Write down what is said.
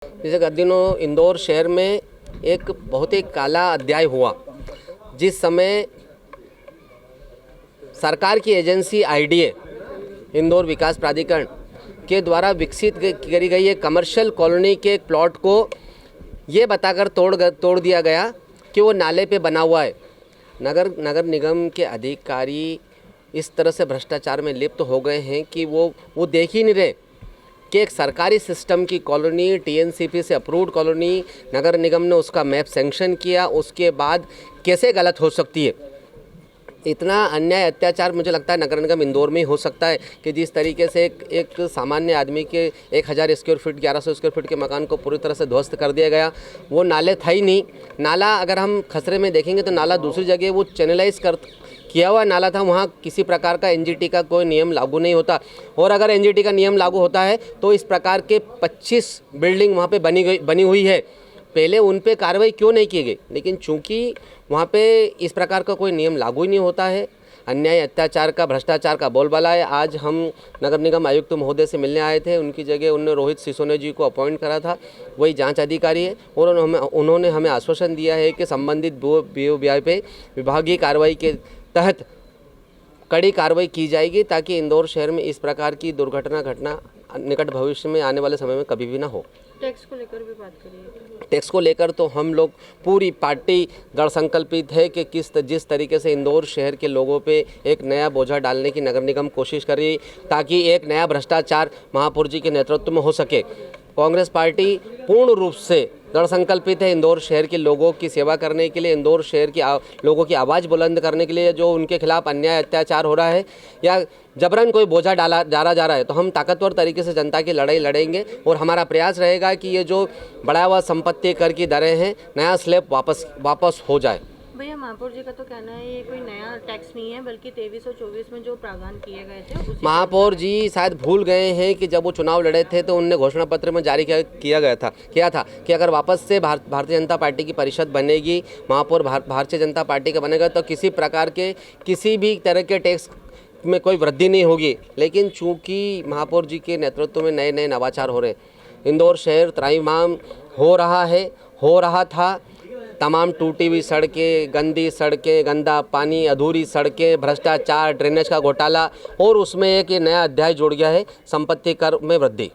जैसे गत दिनों इंदौर शहर में एक बहुत ही काला अध्याय हुआ, जिस समय सरकार की एजेंसी आईडीए इंदौर विकास प्राधिकरण के द्वारा विकसित करी गई एक कमर्शियल कॉलोनी के एक प्लॉट को ये बताकर तोड़ दिया गया कि वो नाले पे बना हुआ है। नगर निगम के अधिकारी इस तरह से भ्रष्टाचार में लिप्त हो गए हैं कि वो देख ही नहीं रहे कि एक सरकारी सिस्टम की कॉलोनी, टीएनसीपी से अप्रूव्ड कॉलोनी, नगर निगम ने उसका मैप सैंक्शन किया, उसके बाद कैसे गलत हो सकती है। इतना अन्याय अत्याचार मुझे लगता है नगर निगम इंदौर में ही हो सकता है कि जिस तरीके से एक सामान्य आदमी के 1000 स्क्वायर फीट 1100 स्क्वायर फीट के मकान को पूरी तरह से ध्वस्त कर दिया गया। वो नाले था ही नहीं। नाला अगर हम खसरे में देखेंगे तो नाला दूसरी जगह वो चैनलाइज किया हुआ नाला था, वहाँ किसी प्रकार का एनजीटी का कोई नियम लागू नहीं होता। और अगर एनजीटी का नियम लागू होता है तो इस प्रकार के 25 बिल्डिंग वहाँ पे बनी हुई है, पहले उन पे कार्रवाई क्यों नहीं की गई। लेकिन चूंकि वहाँ पे इस प्रकार का कोई नियम लागू ही नहीं होता है, अन्याय अत्याचार का भ्रष्टाचार का बोलबाला है। आज हम नगर निगम आयुक्त महोदय से मिलने आए थे, उनकी जगह उन्होंने रोहित सिसोने जी को अपॉइंट करा था, वही जांच अधिकारी है। और उन्होंने हमें आश्वासन दिया है कि संबंधित BOBI पे विभागीय कार्रवाई के तहत कड़ी कार्रवाई की जाएगी, ताकि इंदौर शहर में इस प्रकार की दुर्घटना निकट भविष्य में आने वाले समय में कभी भी ना हो। टैक्स को लेकर भी बात करिए। टैक्स को लेकर तो हम लोग पूरी पार्टी दृढ़ संकल्पित है कि जिस तरीके से इंदौर शहर के लोगों पे एक नया बोझा डालने की नगर निगम कोशिश कर रही, ताकि एक नया भ्रष्टाचार महापौर जी के नेतृत्व में हो सके। कांग्रेस पार्टी पूर्ण रूप से दृढ़ संकल्पित है इंदौर शहर के लोगों की सेवा करने के लिए, इंदौर शहर की लोगों की आवाज़ बुलंद करने के लिए। जो उनके खिलाफ अन्याय अत्याचार हो रहा है या जबरन कोई बोझा डाला जा रहा है, तो हम ताकतवर तरीके से जनता की लड़ाई लड़ेंगे। और हमारा प्रयास रहेगा कि ये जो बढ़ा हुआ संपत्ति कर की दरें हैं, नया स्लैब वापस हो जाए। भैया, महापौर जी का तो कहना है ये कोई नया टैक्स नहीं है, बल्कि 23 और 24 में जो प्रावधान किए गए थे। महापौर जी शायद भूल गए हैं कि जब वो चुनाव लड़े थे तो उनने घोषणा पत्र में जारी किया था कि अगर वापस से भारतीय जनता पार्टी की परिषद बनेगी, महापौर भारतीय जनता पार्टी का बनेगा, तो किसी प्रकार के किसी भी तरह के टैक्स में कोई वृद्धि नहीं होगी। लेकिन चूंकि महापौर जी के नेतृत्व में नए नवाचार हो रहे, इंदौर शहर त्राहिमाम हो रहा था। तमाम टूटी हुई सड़कें, गंदी सड़कें, गंदा पानी, अधूरी सड़कें, भ्रष्टाचार, ड्रेनेज का घोटाला, और उसमें एक नया अध्याय जुड़ गया है, संपत्ति कर में वृद्धि।